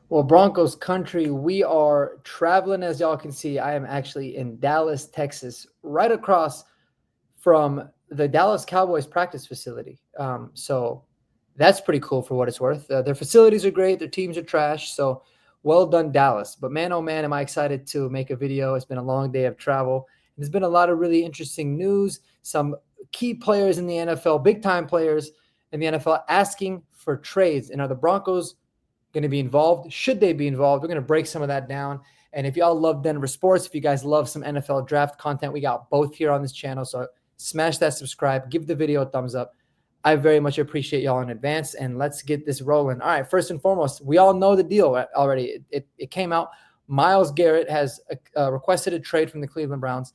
Well, Broncos country, we are traveling. As y'all can see, I am actually in Dallas, Texas, right across from the Dallas Cowboys practice facility. So that's pretty cool for what it's worth. Their facilities are great. Their teams are trash. So well done, Dallas. But man, oh man, am I excited to make a video. It's been a long day of travel. There's been a lot of really interesting news. Some key players in the NFL, big time players in the NFL asking for trades. And are the Broncos going to be involved? Should they be involved? We're going to break some of that down. And if y'all love Denver sports, if you guys love some NFL draft content, we got both here on this channel. So smash that subscribe, give the video a thumbs up. I very much appreciate y'all in advance, and let's get this rolling. All right, first and foremost, we all know the deal already. It came out. Myles Garrett has requested a trade from the Cleveland Browns.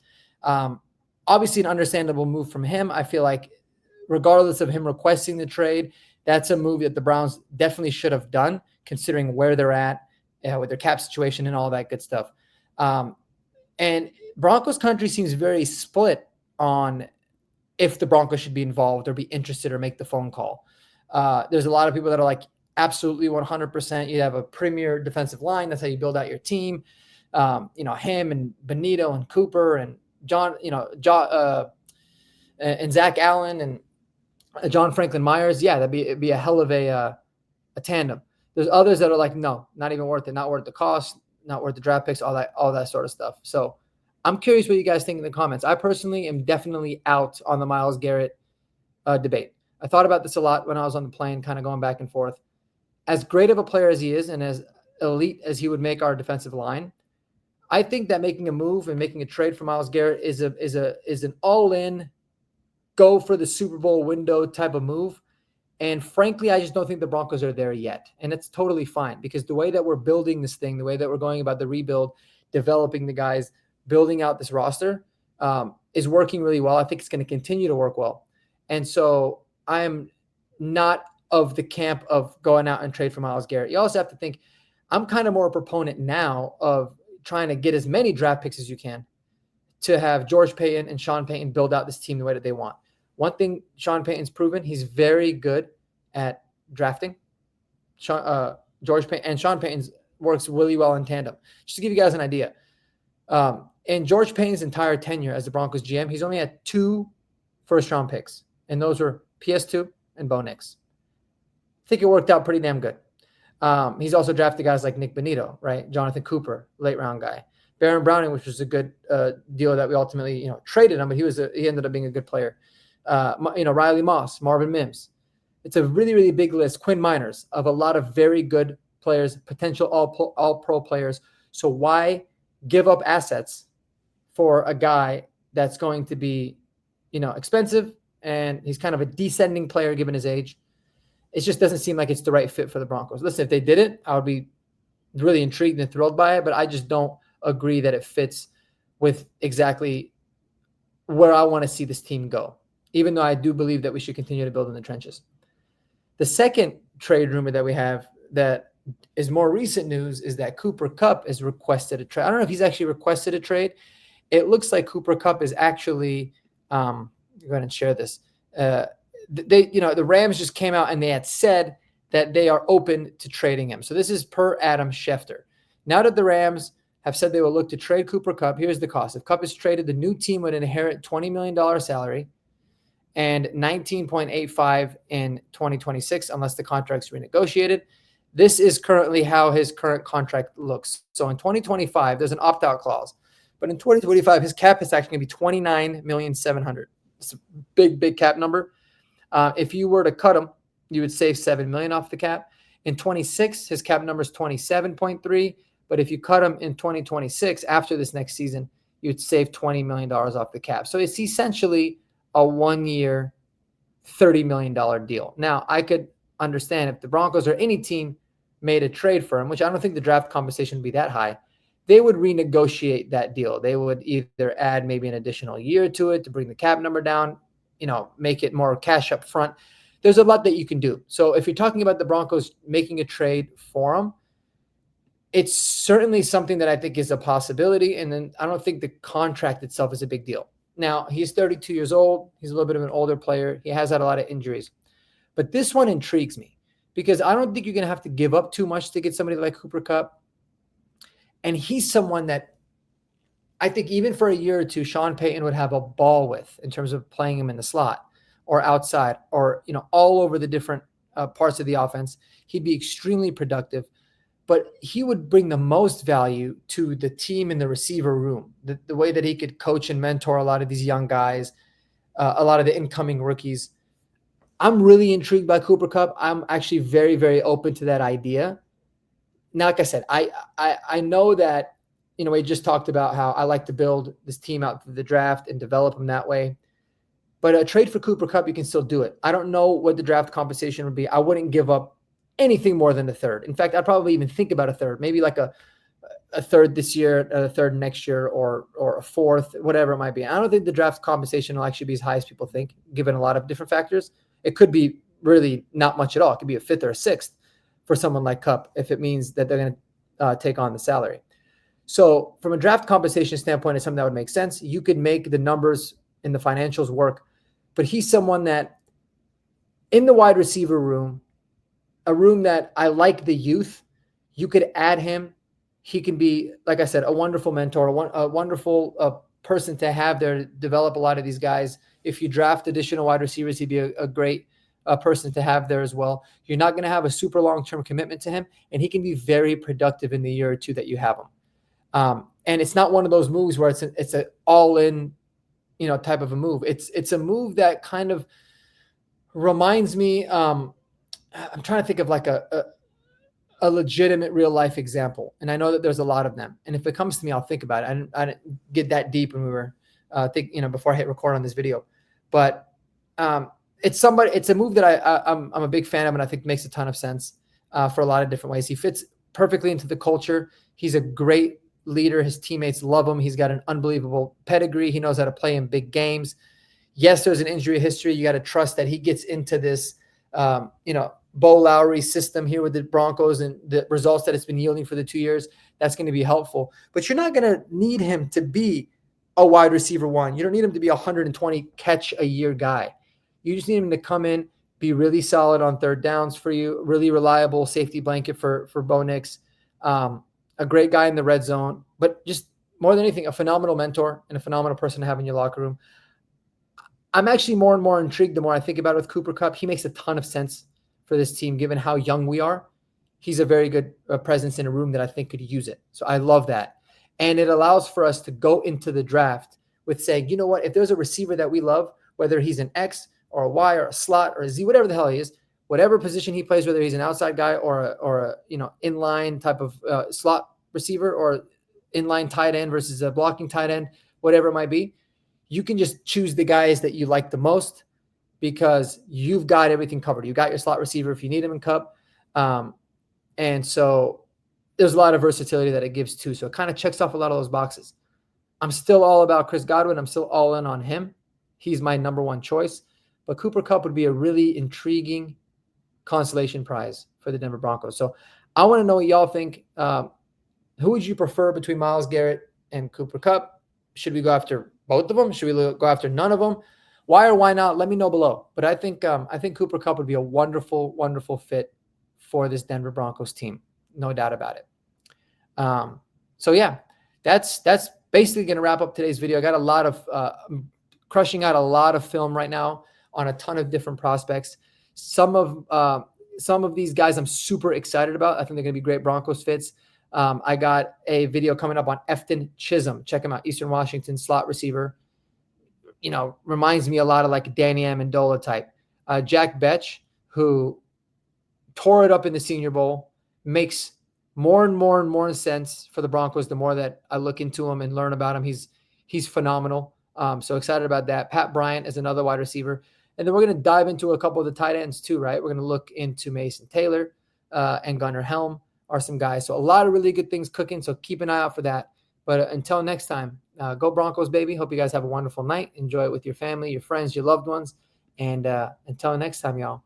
Obviously, an understandable move from him. I feel like regardless of him requesting the trade, that's a move that the Browns definitely should have done, considering where they're at with their cap situation and all that good stuff. And Broncos country seems very split on if the Broncos should be involved or be interested or make the phone call. There's a lot of people that are like, absolutely 100%. You have a premier defensive line. That's how you build out your team. Him and Benito and Cooper and John, and Zach Allen and John Franklin Myers. Yeah, it'd be a hell of a tandem. There's others that are like, no, not even worth it. Not worth the cost, not worth the draft picks, all that sort of stuff. So I'm curious what you guys think in the comments. I personally am definitely out on the Myles Garrett debate. I thought about this a lot when I was on the plane, kind of going back and forth. As great of a player as he is and as elite as he would make our defensive line, I think that making a move and making a trade for Myles Garrett is an all-in, go for the Super Bowl window type of move. And frankly, I just don't think the Broncos are there yet. And it's totally fine because the way that we're building this thing, the way that we're going about the rebuild, developing the guys, building out this roster is working really well. I think it's going to continue to work well. And so I'm not of the camp of going out and trade for Myles Garrett. You also have to think I'm kind of more a proponent now of trying to get as many draft picks as you can to have George Paton and Sean Payton build out this team the way that they want. One thing Sean Payton's proven, he's very good at drafting. George Payton and Sean Payton works really well in tandem. Just to give you guys an idea, in George Payton's entire tenure as the Broncos GM, he's only had 2 first-round picks, and those were PS2 and Bo Nix. I think it worked out pretty damn good. He's also drafted guys like Nick Benito, right? Jonathan Cooper, late-round guy. Baron Browning, which was a good deal that we ultimately traded him, but he ended up being a good player. Riley Moss, Marvin Mims. It's a really, really big list. Quinn Miners of a lot of very good players, potential all-pro players. So why give up assets for a guy that's going to be, expensive and he's kind of a descending player given his age? It just doesn't seem like it's the right fit for the Broncos. Listen, if they did it, I would be really intrigued and thrilled by it, but I just don't agree that it fits with exactly where I want to see this team go, even though I do believe that we should continue to build in the trenches. The second trade rumor that we have that is more recent news is that Cooper Kupp has requested a trade. I don't know if he's actually requested a trade. It looks like Cooper Kupp is actually go ahead and share this. The Rams just came out and they had said that they are open to trading him. So this is per Adam Schefter. Now that the Rams have said they will look to trade Cooper Kupp, here's the cost. If Kupp is traded, the new team would inherit $20 million salary and 19.85 in 2026 unless the contract's renegotiated. This is currently how his current contract looks. So in 2025, there's an opt-out clause. But in 2025, his cap is actually going to be $29,700,000. It's a big, big cap number. If you were to cut him, you would save $7 million off the cap. In 26, his cap number is 27.3. But if you cut him in 2026, after this next season, you would save $20 million off the cap. So it's essentially a 1-year, $30 million deal. Now, I could understand if the Broncos or any team made a trade for him, which I don't think the draft compensation would be that high, they would renegotiate that deal. They would either add maybe an additional year to it to bring the cap number down, make it more cash up front. There's a lot that you can do. So if you're talking about the Broncos making a trade for him, it's certainly something that I think is a possibility. And then I don't think the contract itself is a big deal. Now, he's 32 years old. He's a little bit of an older player. He has had a lot of injuries. But this one intrigues me because I don't think you're going to have to give up too much to get somebody like Cooper Kupp. And he's someone that I think even for a year or two, Sean Payton would have a ball with in terms of playing him in the slot or outside or, all over the different parts of the offense. He'd be extremely productive, but he would bring the most value to the team in the receiver room, the way that he could coach and mentor a lot of these young guys, a lot of the incoming rookies. I'm really intrigued by Cooper Kupp. I'm actually very, very open to that idea. Now, like I said, I know that, we just talked about how I like to build this team out through the draft and develop them that way. But a trade for Cooper Kupp, you can still do it. I don't know what the draft compensation would be. I wouldn't give up anything more than a third. In fact, I'd probably even think about a third, maybe like a third this year, a third next year, or a fourth, whatever it might be. I don't think the draft compensation will actually be as high as people think, given a lot of different factors. It could be really not much at all. It could be a fifth or a sixth for someone like Kupp if it means that they're going to take on the salary. So from a draft compensation standpoint, it's something that would make sense. You could make the numbers in the financials work, but he's someone that in the wide receiver room, a room that I like the youth, you could add him. He can be, like I said, a wonderful mentor, a wonderful person to have there to develop a lot of these guys. If you draft additional wide receivers, he'd be a great person to have there as well. You're not going to have a super long-term commitment to him, and he can be very productive in the year or two that you have him. And it's not one of those moves where it's an all-in, type of a move. It's a move that kind of reminds me. I'm trying to think of like a legitimate real life example, and I know that there's a lot of them. And if it comes to me, I'll think about it. I didn't get that deep when we were before I hit record on this video, but it's a move that I'm a big fan of, and I think makes a ton of sense for a lot of different ways. He fits perfectly into the culture. He's a great leader. His teammates love him. He's got an unbelievable pedigree. He knows how to play in big games. Yes, there's an injury history. You got to trust that he gets into this, Bo Lowry system here with the Broncos and the results that it's been yielding for the 2 years. That's going to be helpful. But you're not going to need him to be a wide receiver one. You don't need him to be a 120 catch a year guy. You just need him to come in, be really solid on third downs for you, really reliable safety blanket for Bo Nix. A great guy in the red zone, but just more than anything, a phenomenal mentor and a phenomenal person to have in your locker room. I'm actually more and more intrigued the more I think about it with Cooper Kupp. He makes a ton of sense for this team, given how young we are. He's a very good presence in a room that I think could use it. So I love that. And it allows for us to go into the draft with saying, you know what, if there's a receiver that we love, whether he's an X or a Y or a slot or a Z, whatever the hell he is, whatever position he plays, whether he's an outside guy or a inline type of slot receiver or inline tight end versus a blocking tight end, whatever it might be, you can just choose the guys that you like the most because you've got everything covered. You got your slot receiver if you need him in Kupp. And so there's a lot of versatility that it gives too. So it kind of checks off a lot of those boxes. I'm still all about Chris Godwin. I'm still all in on him. He's my number one choice. But Cooper Kupp would be a really intriguing consolation prize for the Denver Broncos. So I want to know what y'all think. Who would you prefer between Myles Garrett and Cooper Kupp? Should we go after both of them? Should we go after none of them? Why or why not? Let me know below. But I think Cooper Kupp would be a wonderful, wonderful fit for this Denver Broncos team. No doubt about it. So yeah, that's basically going to wrap up today's video. I got a lot of crushing out a lot of film right now on a ton of different prospects. Some of these guys I'm super excited about. I think they're going to be great Broncos fits. I got a video coming up on Efton Chisholm. Check him out. Eastern Washington slot receiver. Reminds me a lot of like Danny Amendola type. Jack Betch, who tore it up in the Senior Bowl, makes more and more and more sense for the Broncos the more that I look into him and learn about him. He's phenomenal. So excited about that. Pat Bryant is another wide receiver. And then we're going to dive into a couple of the tight ends too, right? We're going to look into Mason Taylor and Gunnar Helm are some guys. So a lot of really good things cooking. So keep an eye out for that. But until next time, go Broncos, baby. Hope you guys have a wonderful night. Enjoy it with your family, your friends, your loved ones. And until next time, y'all.